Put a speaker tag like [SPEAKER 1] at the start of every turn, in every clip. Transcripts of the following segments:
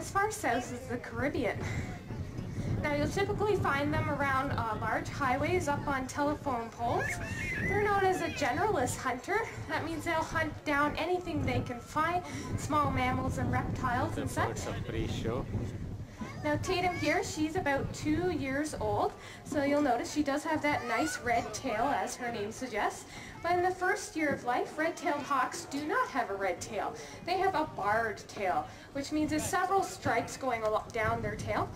[SPEAKER 1] as far south as the Caribbean. Now you'll typically find them around large highways up on telephone poles. They're known as a generalist hunter. That means they'll hunt down anything they can find, small mammals and reptiles and such. Now Tatum here, she's about 2 years old, so you'll notice she does have that nice red tail as her name suggests. But in the first year of life, red-tailed hawks do not have a red tail. They have a barred tail, which means there's several stripes going down their tail.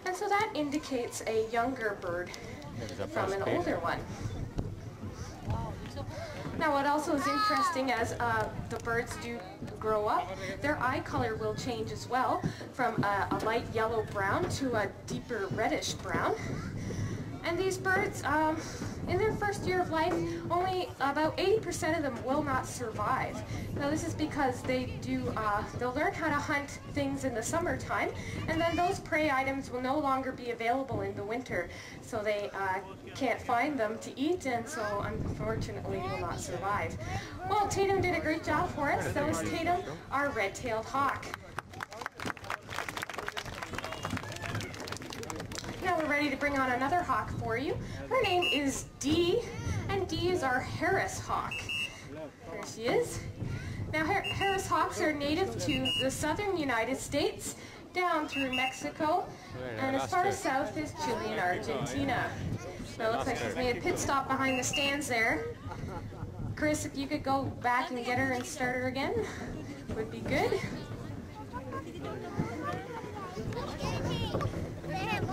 [SPEAKER 1] And so that indicates a younger bird from an older one. Now what also is interesting as the birds do grow up, their eye color will change as well from a light yellow-brown to a deeper reddish brown. And these birds, in their first year of life, only about 80% of them will not survive. Now this is because they'll learn how to hunt things in the summertime, and then those prey items will no longer be available in the winter, so they can't find them to eat, and so unfortunately will not survive. Well, Tatum did a great job for us. That was Tatum, our red-tailed hawk. Now we're ready to bring on another hawk for you. Her name is Dee, and Dee is our Harris hawk. There she is. Now Harris hawks are native to the southern United States, down through Mexico, and as far south as Chile and Argentina. So it looks like she's made a pit stop behind the stands there. Chris, if you could go back and get her and start her again, would be good.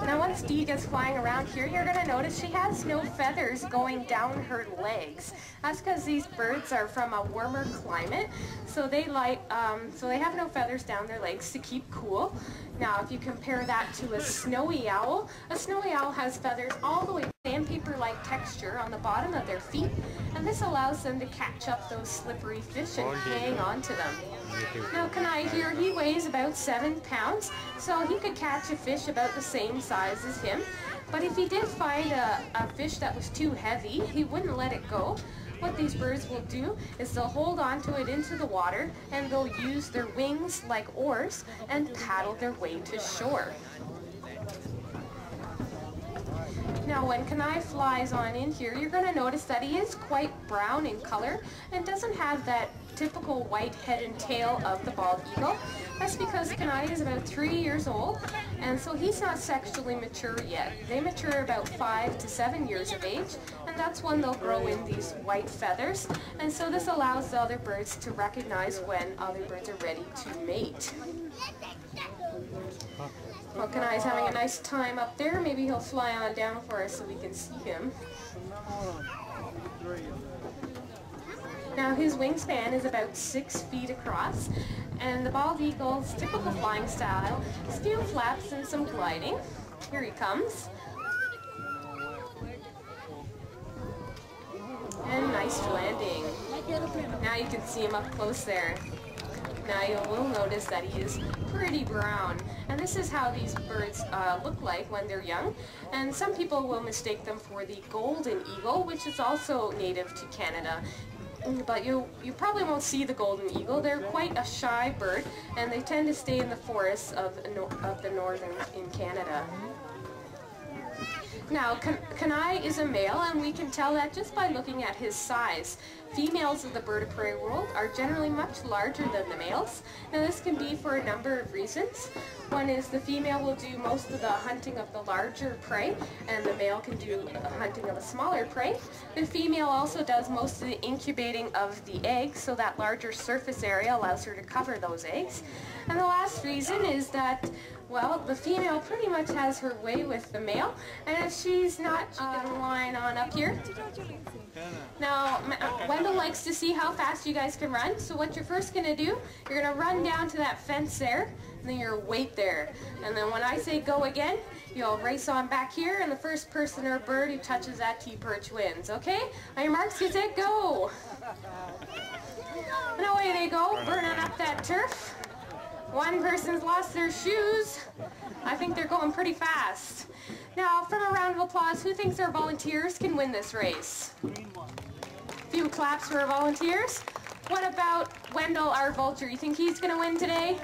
[SPEAKER 1] Now once Dee gets flying around here, you're going to notice she has no feathers going down her legs. That's because these birds are from a warmer climate, so they have no feathers down their legs to keep cool. Now if you compare that to a snowy owl has feathers all the way, sandpaper-like texture on the bottom of their feet, and this allows them to catch up those slippery fish and hang on to them. Now Kenai here, he weighs about 7 pounds, so he could catch a fish about the same size as him. But if he did find a fish that was too heavy, he wouldn't let it go. What these birds will do is they'll hold on to it into the water, and they'll use their wings like oars and paddle their way to shore. Now when Kenai flies on in here, you're going to notice that he is quite brown in color and doesn't have that typical white head and tail of the bald eagle. That's because Kenai is about 3 years old, and so he's not sexually mature yet. They mature about 5 to 7 years of age, and that's when they'll grow in these white feathers, and so this allows the other birds to recognize when other birds are ready to mate. Well, Kenai's having a nice time up there. Maybe he'll fly on down for us so we can see him. Now his wingspan is about 6 feet across, and the bald eagle's typical flying style is few flaps and some gliding. Here he comes. And nice landing. Now you can see him up close there. Now you will notice that he is pretty brown, and this is how these birds look like when they're young, and some people will mistake them for the golden eagle, which is also native to Canada. But you probably won't see the golden eagle. They're quite a shy bird, and they tend to stay in the forests of the northern in Canada. Now, Kenai is a male, and we can tell that just by looking at his size. Females of the bird of prey world are generally much larger than the males. Now this can be for a number of reasons. One is the female will do most of the hunting of the larger prey, and the male can do hunting of a smaller prey. The female also does most of the incubating of the eggs, so that larger surface area allows her to cover those eggs. And the last reason is that, well, the female pretty much has her way with the male, and if she's not, she can line on up here. Now, Wendell likes to see how fast you guys can run, so what you're first going to do, you're going to run down to that fence there, and then you're wait there. And then when I say go again, you'll race on back here, and the first person or bird who touches that T-perch wins, okay? On your marks, get set, go! And away they go, burning up that turf. One person's lost their shoes. I think they're going pretty fast. Now, from a round of applause, who thinks our volunteers can win this race? Few claps for our volunteers. What about Wendell, our vulture? You think he's going to win today?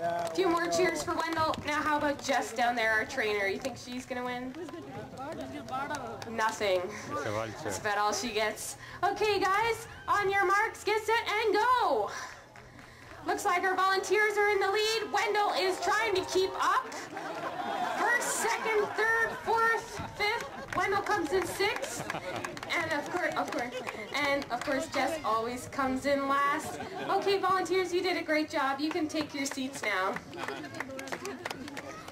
[SPEAKER 1] A few more cheers for Wendell. Now how about Jess down there, our trainer? You think she's going to win? Nothing. That's about all she gets. Okay guys, on your marks, get set and go! Looks like our volunteers are in the lead. Wendell is trying to keep up. First, second, third, fourth, fifth. Wendell comes in sixth. And of course, Jess always comes in last. Okay, volunteers, you did a great job. You can take your seats now.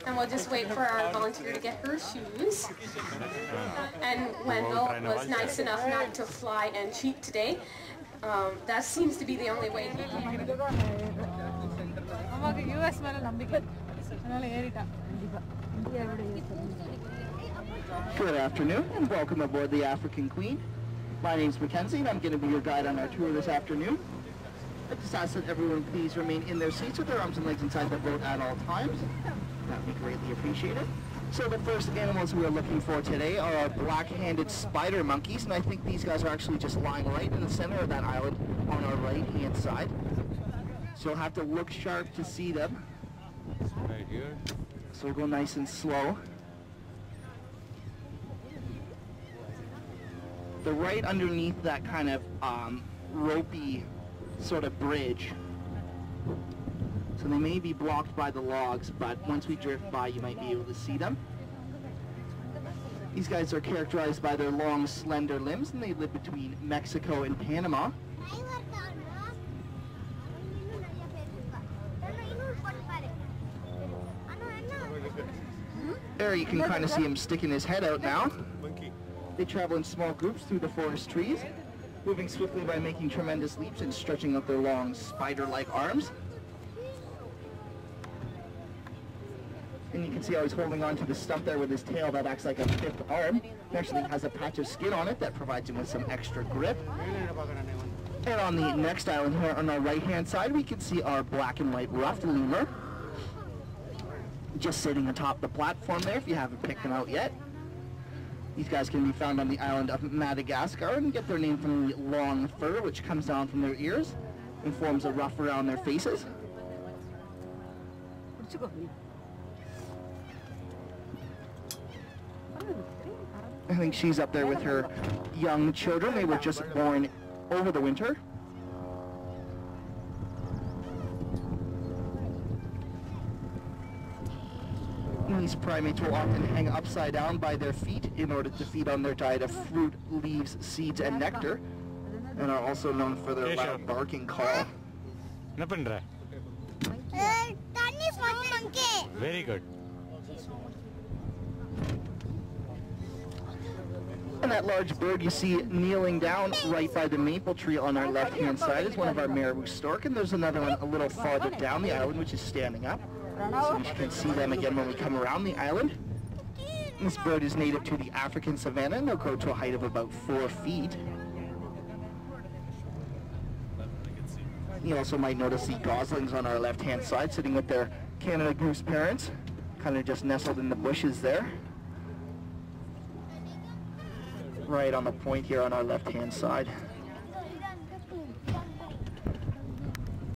[SPEAKER 1] And we'll just wait for our volunteer to get her shoes. And Wendell was nice enough not to fly and cheat today. That seems to be the only way he can.
[SPEAKER 2] Good afternoon and welcome aboard the African Queen. My name's Mackenzie and I'm going to be your guide on our tour this afternoon. I just ask that everyone please remain in their seats with their arms and legs inside the boat at all times. That would be greatly appreciated. So the first animals we are looking for today are our black-handed spider monkeys, and I think these guys are actually just lying right in the center of that island on our right-hand side. So you'll have to look sharp to see them.
[SPEAKER 3] Right here.
[SPEAKER 2] So we'll go nice and slow. They're right underneath that kind of ropey sort of bridge. So they may be blocked by the logs, but once we drift by, you might be able to see them. These guys are characterized by their long, slender limbs, and they live between Mexico and Panama. There you can kind of see him sticking his head out now. They travel in small groups through the forest trees, moving swiftly by making tremendous leaps and stretching out their long, spider-like arms. And you can see how he's holding on to the stump there with his tail that acts like a fifth arm. He actually has a patch of skin on it that provides him with some extra grip. And on the next island here on our right-hand side, we can see our black and white ruffed lemur. Just sitting atop the platform there if you haven't picked them out yet. These guys can be found on the island of Madagascar and get their name from the long fur which comes down from their ears and forms a ruff around their faces. I think she's up there with her young children. They were just born over the winter. These primates will often hang upside down by their feet in order to feed on their diet of fruit, leaves, seeds, and nectar, and are also known for their loud barking call.
[SPEAKER 3] Very good.
[SPEAKER 2] And that large bird you see kneeling down right by the maple tree on our left-hand side is one of our marabou stork, and there's another one a little farther down the island which is standing up. So we can see them again when we come around the island. This bird is native to the African savanna, and they'll grow to a height of about 4 feet. You also might notice the goslings on our left-hand side sitting with their Canada goose parents, kind of just nestled in the bushes there. Right on the point here on our left-hand side.